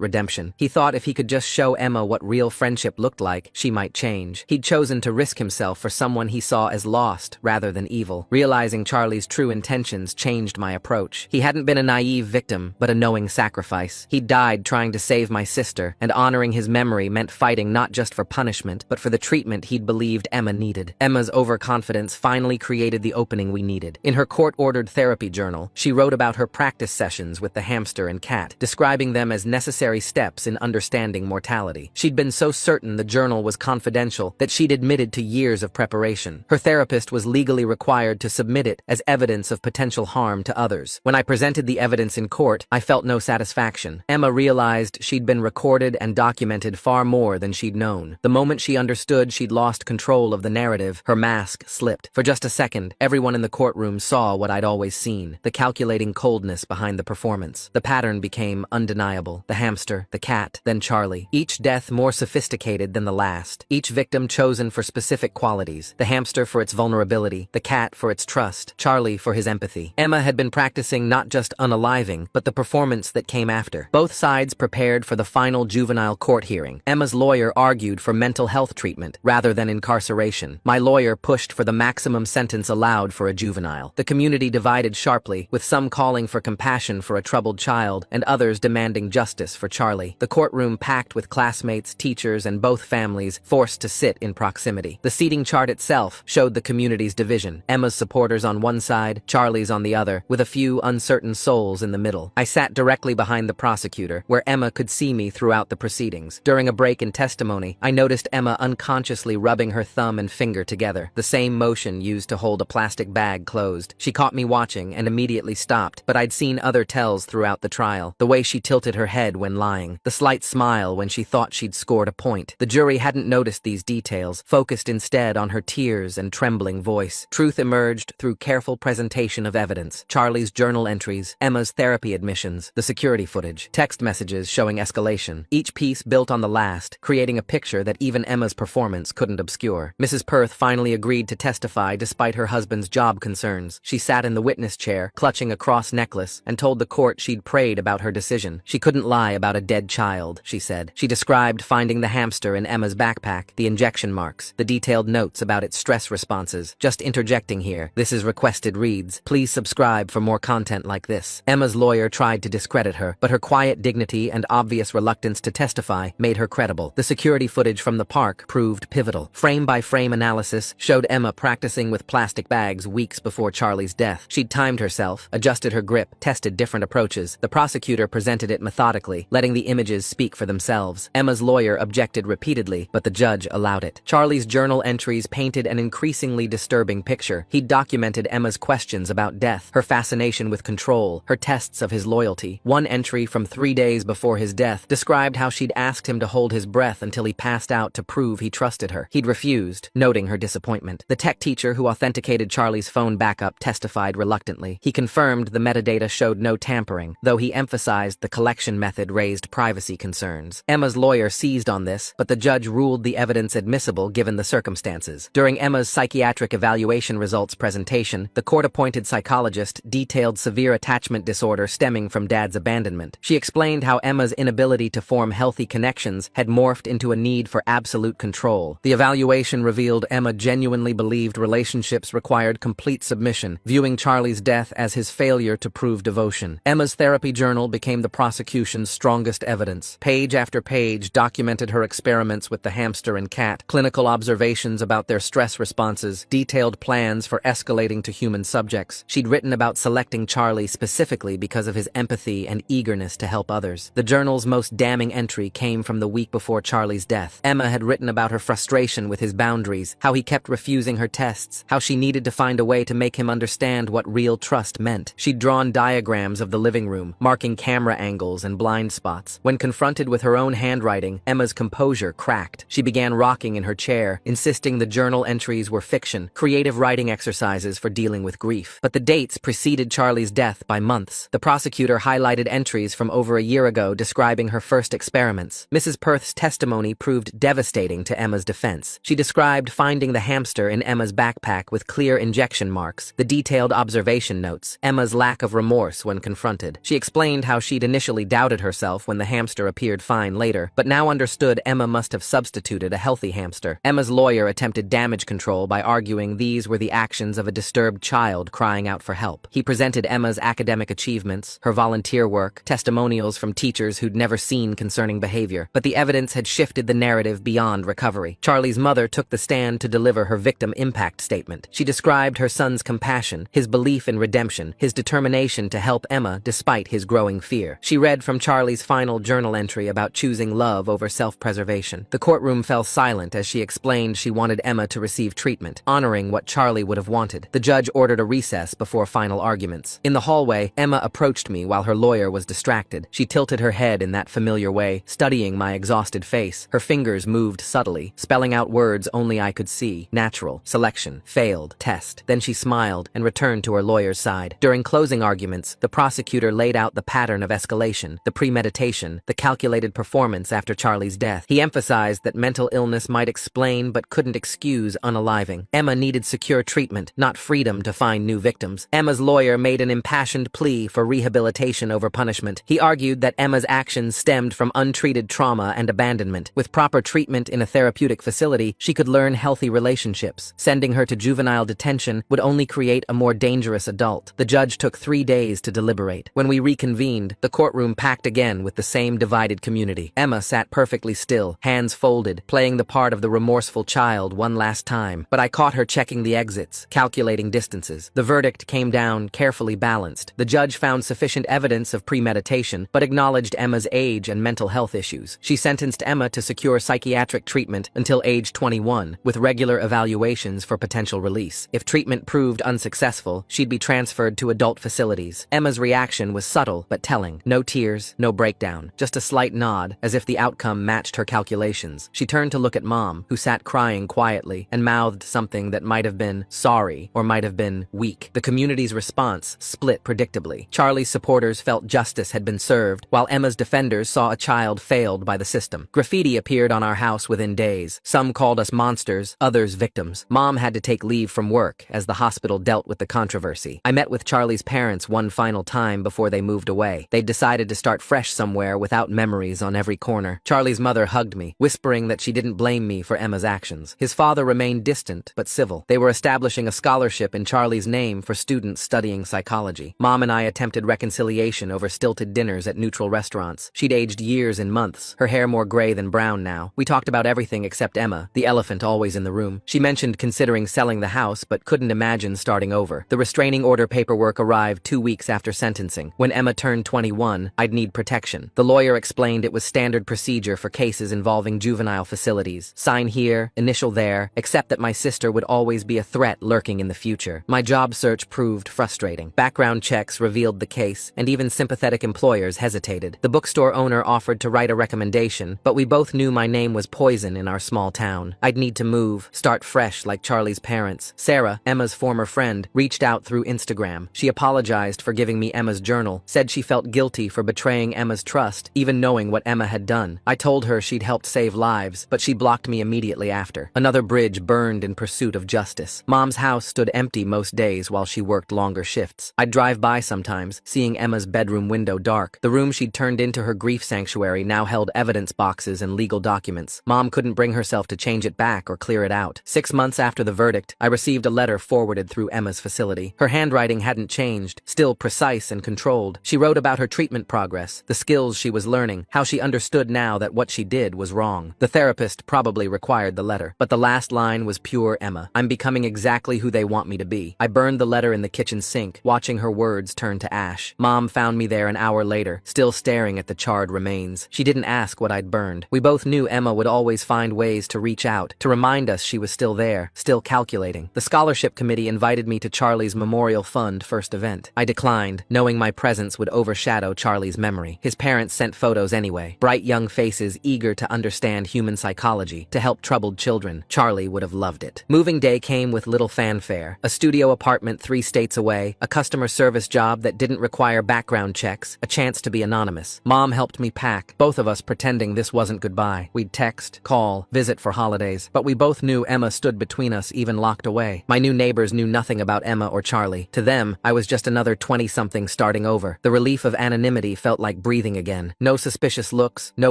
S1: redemption. He thought if he could just show Emma what real friendship looked like, she might change. He'd chosen to risk himself for someone he saw as lost rather than evil. Realizing Charlie's true intentions changed my approach. He hadn't been a naive victim, but a knowing sacrifice. He died trying to save my sister, and honoring his memory meant fighting not just for punishment, but for the treatment he'd believed Emma needed. Emma's overconfidence finally created the opening we needed. In her court-ordered therapy journal, she wrote about her practice sessions with the hamster and cat, describing them as necessary steps in understanding mortality. She'd been so certain the journal was confidential that she'd admitted to years of preparation. Her therapist was legally required to submit it as evidence of potential harm to others. When I presented the evidence in court, I felt no satisfaction. Emma realized she'd been recorded and documented far more than she'd known. The moment she understood she'd lost control of the narrative, her mask slipped. For just a second, everyone in the courtroom saw what I'd always seen, the calculating coldness behind the performance. The pattern became undeniable. The hamster, the cat, then Charlie. Each death more sophisticated than the last. Each victim chosen for specific qualities. The hamster for its vulnerability, the cat for its trust, Charlie for his empathy. Emma had been practicing not just unaliving, but the performance that came after. Both sides prepared for the final juvenile court hearing. Emma's lawyer argued for mental health treatment rather than incarceration. My lawyer pushed for the maximum sentence allowed for a juvenile. The community divided sharply, with some calling for compassion for a troubled child and others demanding justice for Charlie. The courtroom packed with classmates, teachers, and both families forced to sit in proximity. The seating chart itself showed the community's division. Emma's supporters on one side, Charlie's on the other, with a few uncertain souls in the middle. I sat directly behind the prosecutor, where Emma could see me throughout the proceedings. During a break in testimony, I noticed Emma unconsciously rubbing her thumb and finger together, the same motion used to hold a plastic bag closed. She caught me watching and immediately stopped, but I'd seen other tells throughout the trial. The way she tilted her head when lying, the slight smile when she thought she'd scored a point. The jury hadn't noticed these details, focused instead on her tears and trembling voice. Truth emerged through careful presentation of evidence. Charlie's journal entries, Emma's therapy admissions, the security footage, text messages showing escalation. Each piece built on the last, creating a picture that even Emma's performance couldn't obscure. Mrs. Perth finally agreed to testify despite her husband's job concerns. She sat in the witness chair, clutching a cross necklace, and told the court she'd prayed about her decision. She couldn't lie about a dead child, she said. She described finding the hamster in Emma's backpack, the injection marks, the detailed notes about its stress responses. Just interjecting here, this is requested reads. Please subscribe for more content like this. Emma's lawyer tried to discredit her, but her quiet dignity and obvious reluctance to testify made her credible. The security footage from the park proved pivotal. Frame-by-frame analysis showed Emma practicing with plastic bags weeks before Charlie's death. She'd timed herself, adjusted her grip, tested different approaches. The prosecutor presented it methodically, letting the images speak for themselves. Emma's lawyer objected repeatedly, but the judge allowed it. Charlie's journal entries painted an increasingly disturbing picture. He'd documented Emma's questions about death, her fascination with control, her tests of his loyalty. One entry from 3 days before his death described how she'd asked him to hold his breath until he passed out to prove he trusted her. He'd refused, noting her disappointment. The tech teacher who authenticated Charlie's phone backup testified reluctantly. He confirmed the metadata showed no tampering, though he emphasized the collection method raised privacy concerns. Emma's lawyer seized on this, but the judge ruled the evidence admissible given the circumstances. During Emma's psychiatric evaluation results presentation, the court-appointed psychologist detailed severe attachment disorder stemming from Dad's abandonment. She explained how Emma's inability to form healthy connections had morphed into a need for absolute control. The evaluation revealed Emma genuinely believed relationships required complete submission, viewing Charlie's death as his failure to prove devotion. Emma's therapy journal became the prosecution's strongest evidence. Page after page documented her experiments with the hamster and cat, clinical observations about their stress responses, detailed plans for escalating to human subjects. She'd written about selecting Charlie specifically because of his empathy and eagerness to help others. The journal's most damning entry came from the week before Charlie's death. Emma had written about her frustration with his boundaries, how he kept refusing her tests, how she needed to find a way to make him understand what real trust meant. She'd drawn diagrams of the living room, marking camera angles and blind spots. When confronted with her own handwriting, Emma's composure cracked. She began rocking in her chair, insisting the journal entries were fiction, creative writing exercises for dealing with grief. But the dates preceded Charlie's death by months. The prosecutor highlighted entries from over a year ago describing her first experiments. Mrs. Perth's testimony proved devastating to Emma's defense. She described finding the hamster in Emma's backpack with clear injection marks, face, the detailed observation notes, Emma's lack of remorse when confronted. She explained how she'd initially doubted herself when the hamster appeared fine later, but now understood Emma must have substituted a healthy hamster. Emma's lawyer attempted damage control by arguing these were the actions of a disturbed child crying out for help. He presented Emma's academic achievements, her volunteer work, testimonials from teachers who'd never seen concerning behavior, but the evidence had shifted the narrative beyond recovery. Charlie's mother took the stand to deliver her victim impact statement. She described her son's compassion, his belief in redemption, his determination to help Emma despite his growing fear. She read from Charlie's final journal entry about choosing love over self-preservation. The courtroom fell silent as she explained she wanted Emma to receive treatment, honoring what Charlie would have wanted. The judge ordered a recess before final arguments. In the hallway, Emma approached me while her lawyer was distracted. She tilted her head in that familiar way, studying my exhausted face. Her fingers moved subtly, spelling out words only I could see. Natural, selection, failed, test. Then she smiled and returned to her lawyer's side. During closing arguments, the prosecutor laid out the pattern of escalation, the premeditation, the calculated performance after Charlie's death. He emphasized that mental illness might explain but couldn't excuse unaliving. Emma needed secure treatment, not freedom to find new victims. Emma's lawyer made an impassioned plea for rehabilitation over punishment. He argued that Emma's actions stemmed from untreated trauma and abandonment. With proper treatment in a therapeutic facility, she could learn healthy relationships. Sending her to juvenile detention would only create a more dangerous adult. The judge took 3 days to deliberate. When we reconvened, the courtroom packed again with the same divided community. Emma sat perfectly still, hands folded, playing the part of the remorseful child one last time. But I caught her checking the exits, calculating distances. The verdict came down carefully balanced. The judge found sufficient evidence of premeditation, but acknowledged Emma's age and mental health issues. She sentenced Emma to secure psychiatric treatment until age 21, with regular evaluations for potential release. If treatment proved unsuccessful, she'd be transferred to adult facilities. Emma's reaction was subtle but telling. No tears, no breakdown, just a slight nod, as if the outcome matched her calculations. She turned to look at Mom, who sat crying quietly, and mouthed something that might have been sorry or might have been weak. The community's response split predictably. Charlie's supporters felt justice had been served, while Emma's defenders saw a child failed by the system. Graffiti appeared on our house within days. Some called us monsters, others victims. Mom had to take leave from work as the hospital dealt with the controversy. I met with Charlie's parents one final time before they moved away. They'd decided to start fresh somewhere without memories on every corner. Charlie's mother hugged me, whispering that she didn't blame me for Emma's actions. His father remained distant but civil. They were establishing a scholarship in Charlie's name for students studying psychology. Mom and I attempted reconciliation over stilted dinners at neutral restaurants. She'd aged years in months, her hair more gray than brown now. We talked about everything except Emma, the elephant always in the room. She mentioned considering selling the house but couldn't imagine starting over. The restraining order paperwork arrived 2 weeks after sentencing. When Emma turned 21, I'd need protection. The lawyer explained it was standard procedure for cases involving juvenile facilities. Sign here, initial there, except that my sister would always be a threat lurking in the future. My job search proved frustrating. Background checks revealed the case, and even sympathetic employers hesitated. The bookstore owner offered to write a recommendation, but we both knew my name was poison in our small town. I'd need to move, start fresh like Charlie's parents. Sarah, Emma's former friend, reached out through Instagram. She apologized for giving me Emma's journal, said she felt guilty for betraying Emma's trust, even knowing what Emma had done. I told her she'd helped save lives, but she blocked me immediately after. Another bridge burned in pursuit of justice. Mom's house stood empty most days while she worked longer shifts. I'd drive by sometimes, seeing Emma's bedroom window dark. The room she'd turned into her grief sanctuary now held evidence boxes and legal documents. Mom couldn't bring herself to change it back or clear it out. 6 months after the verdict, I received a letter forwarded through Emma's facility. Her handwriting hadn't changed, still precise and controlled. She wrote about her treatment progress, the skills she was learning, how she understood now that what she did was wrong. The therapist probably required the letter, but the last line was pure Emma. I'm becoming exactly who they want me to be. I burned the letter in the kitchen sink, watching her words turn to ash. Mom found me there an hour later, still staring at the charred remains. She didn't ask what I'd burned. We both knew Emma would always find ways to reach out, to remind us she was still there, still calculating. The scholarship committee invited me to Charlie's Memorial Fund first event. I declined, knowing my presence would overshadow Charlie's memory. His parents sent photos anyway, bright young faces eager to understand human psychology, to help troubled children. Charlie would have loved it. Moving day came with little fanfare. A studio apartment 3 states away, a customer service job that didn't require background checks, a chance to be anonymous. Mom helped me pack, both of us pretending this wasn't goodbye. We'd text, call, visit for holidays, but we both knew Emma stood between us even locked away. My new neighbors knew nothing nothing about Emma or Charlie. To them, I was just another 20-something starting over. The relief of anonymity felt like breathing again. No suspicious looks, no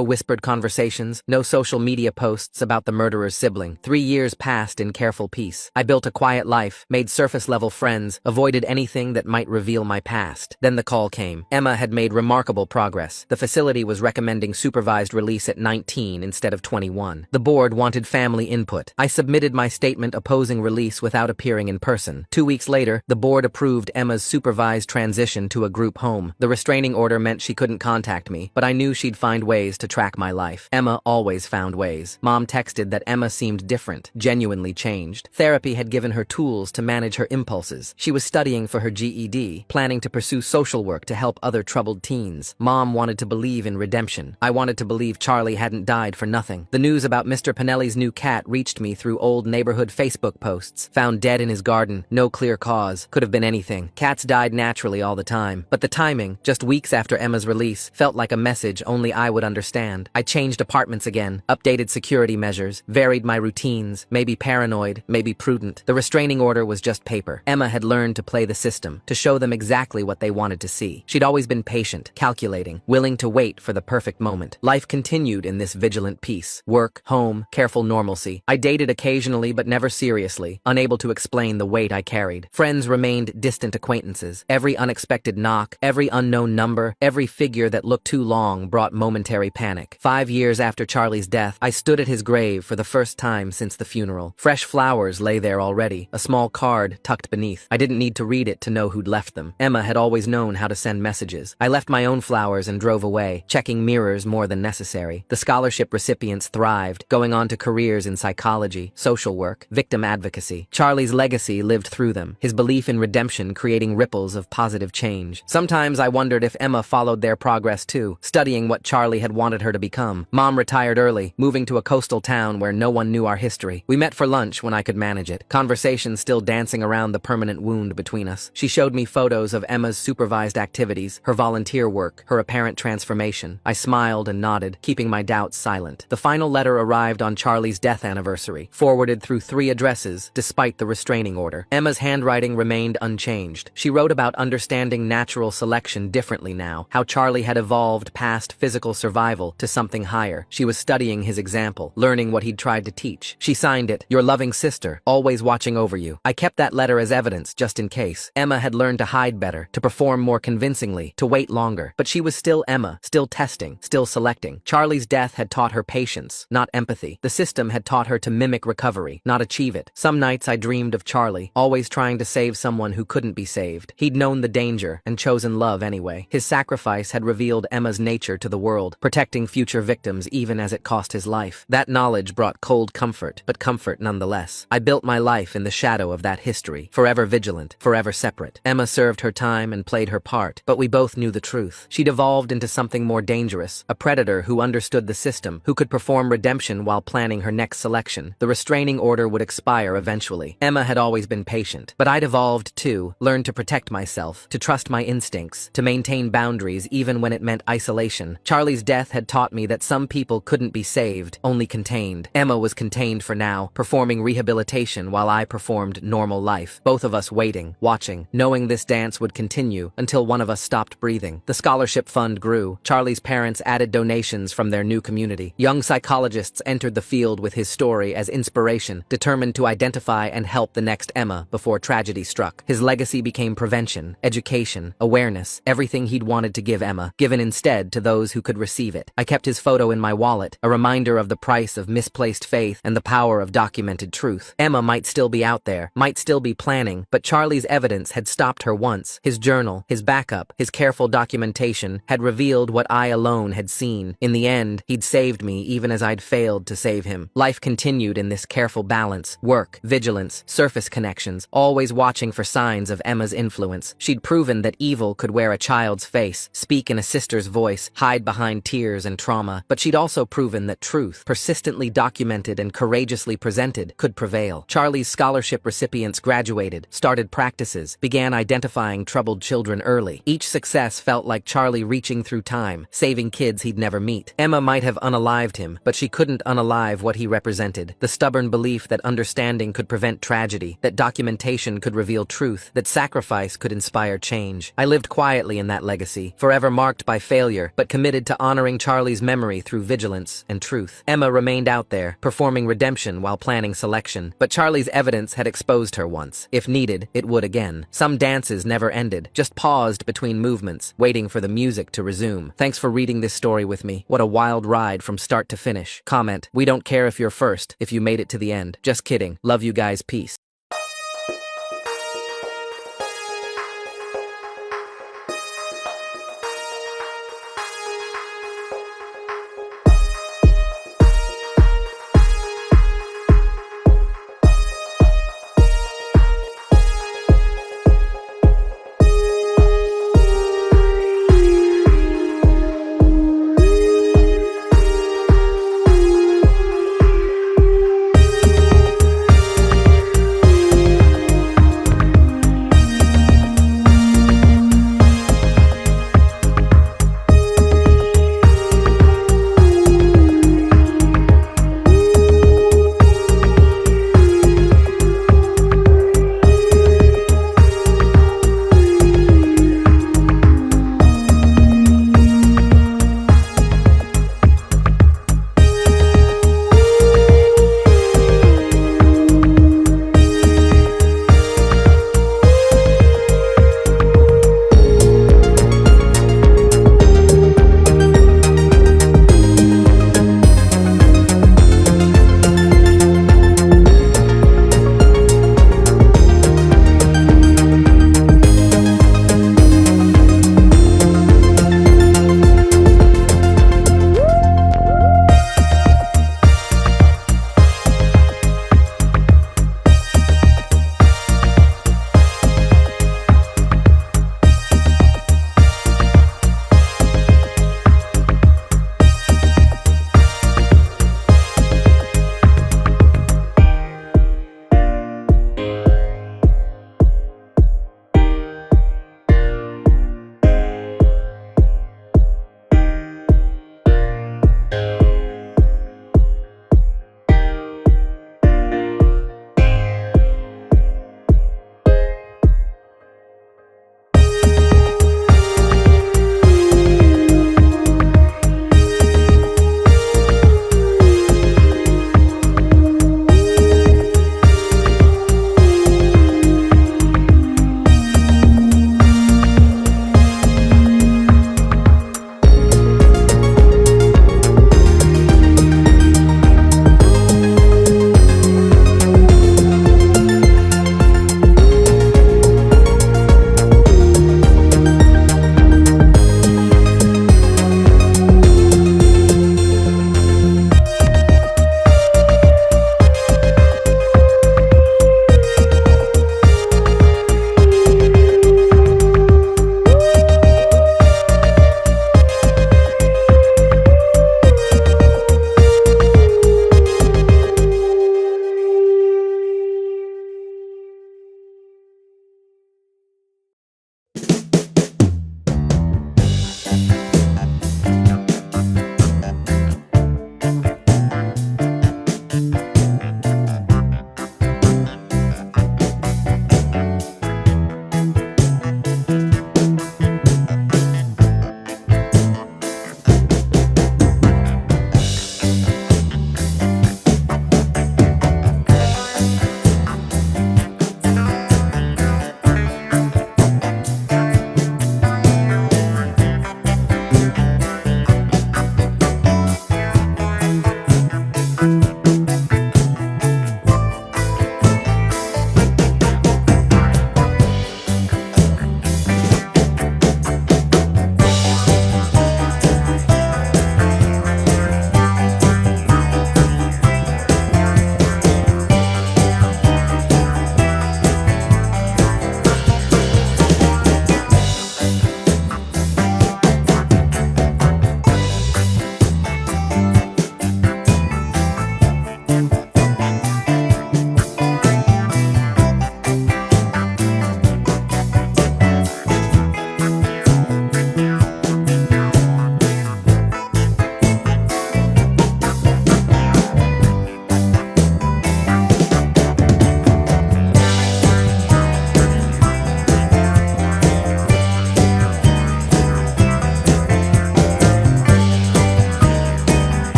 S1: whispered conversations, no social media posts about the murderer's sibling. 3 years passed in careful peace. I built a quiet life, made surface-level friends, avoided anything that might reveal my past. Then the call came. Emma had made remarkable progress. The facility was recommending supervised release at 19 instead of 21. The board wanted family input. I submitted my statement opposing release without appearing in person. 2 weeks later, the board approved Emma's supervised transition to a group home. The restraining order meant she couldn't contact me, but I knew she'd find ways to track my life. Emma always found ways. Mom texted that Emma seemed different, genuinely changed. Therapy had given her tools to manage her impulses. She was studying for her GED, planning to pursue social work to help other troubled teens. Mom wanted to believe in redemption. I wanted to believe Charlie hadn't died for nothing. The news about Mr. Pinelli's new cat reached me through old neighborhood Facebook posts. Found dead in his garden, no clear cause. Could have been anything. Cats died naturally all the time. But the timing, just weeks after Emma's release, felt like a message only I would understand. I changed apartments again, updated security measures, varied my routines, maybe paranoid, maybe prudent. The restraining order was just paper. Emma had learned to play the system, to show them exactly what they wanted to see. She'd always been patient, calculating, willing to wait for the perfect moment. Life continued in this vigilant peace. Work, home, careful normalcy. I dated occasionally but never seriously, unable to explain the weight I carried. Friends remained distant acquaintances. Every unexpected knock, every unknown number, every figure that looked too long brought momentary panic. 5 years after Charlie's death, I stood at his grave for the first time since the funeral. Fresh flowers lay there already, a small card tucked beneath. I didn't need to read it to know who'd left them. Emma had always known how to send messages. I left my own flowers and drove away, checking mirrors more than necessary. The scholarship recipients thrived, going on to careers in psychology, social work, victim advocacy. Charlie's legacy lived through them, his belief in redemption creating ripples of positive change. Sometimes I wondered if Emma followed their progress too, studying what Charlie had wanted her to become. Mom retired early, moving to a coastal town where no one knew our history. We met for lunch when I could manage it, conversations still dancing around the permanent wound between us. She showed me photos of Emma's supervised activities, her volunteer work, her apparent transformation. I smiled and nodded, keeping my doubts silent. The final letter arrived on Charlie's death anniversary, forwarded through 3 addresses, despite the restraining order. Emma's handwriting remained unchanged. She wrote about understanding natural selection differently now, how Charlie had evolved past physical survival to something higher. She was studying his example, learning what he'd tried to teach. She signed it, "Your loving sister, always watching over you." I kept that letter as evidence, just in case. Emma had learned to hide better, to perform more convincingly, to wait longer. But she was still Emma, still testing, still selecting. Charlie's death had taught her patience, not empathy. The system had taught her to mimic recovery, not achieve it. Some nights I dreamed of Charlie, always trying to save someone who couldn't be saved. He'd known the danger and chosen love anyway. His sacrifice had revealed Emma's nature to the world, protecting future victims even as it cost his life. That knowledge brought cold comfort, but comfort nonetheless. I built my life in the shadow of that history, forever vigilant, forever separate. Emma served her time and played her part, but we both knew the truth. She'd evolved into something more dangerous, a predator who understood the system, who could perform redemption while planning her next selection. The restraining order would expire eventually. Emma had always been patient, but I'd evolved too, learned to protect myself, to trust my instincts, to maintain boundaries even when it meant isolation. Charlie's death had taught me that some people couldn't be saved, only contained. Emma was contained for now, performing rehabilitation while I performed normal life. Both of us waiting, watching, knowing this dance would continue until one of us stopped breathing. The scholarship fund grew. Charlie's parents added donations from their new community. Young psychologists entered the field with his story as inspiration, determined to identify and help the next Emma before tragedy struck. His legacy became prevention, education, awareness, everything he'd wanted to give Emma, given instead to those who could receive it. I kept his photo in my wallet, a reminder of the price of misplaced faith and the power of documented truth. Emma might still be out there, might still be planning, but Charlie's evidence had stopped her once. His journal, his backup, his careful documentation had revealed what I alone had seen. In the end, he'd saved me even as I'd failed to save him. Life continued in this careful balance, work, vigilance, surface connections, always watching for signs of Emma's influence. She'd proven that evil could wear a child's face, speak in a sister's voice, hide behind tears and trauma, but she'd also proven that truth, persistently documented and courageously presented, could prevail. Charlie's scholarship recipients graduated, started practices, began identifying troubled children early. Each success felt like Charlie reaching through time, saving kids he'd never meet. Emma might have unalived him, but she couldn't unalive what he represented, the stubborn belief that understanding could prevent tragedy, that documentation documentation could reveal truth, that sacrifice could inspire change. I lived quietly in that legacy, forever marked by failure, but committed to honoring Charlie's memory through vigilance and truth. Emma remained out there, performing redemption while planning selection, but Charlie's evidence had exposed her once. If needed, it would again. Some dances never ended, just paused between movements, waiting for the music to resume. Thanks for reading this story with me. What a wild ride from start to finish. Comment, we don't care if you're first, if you made it to the end. Just kidding. Love you guys, peace.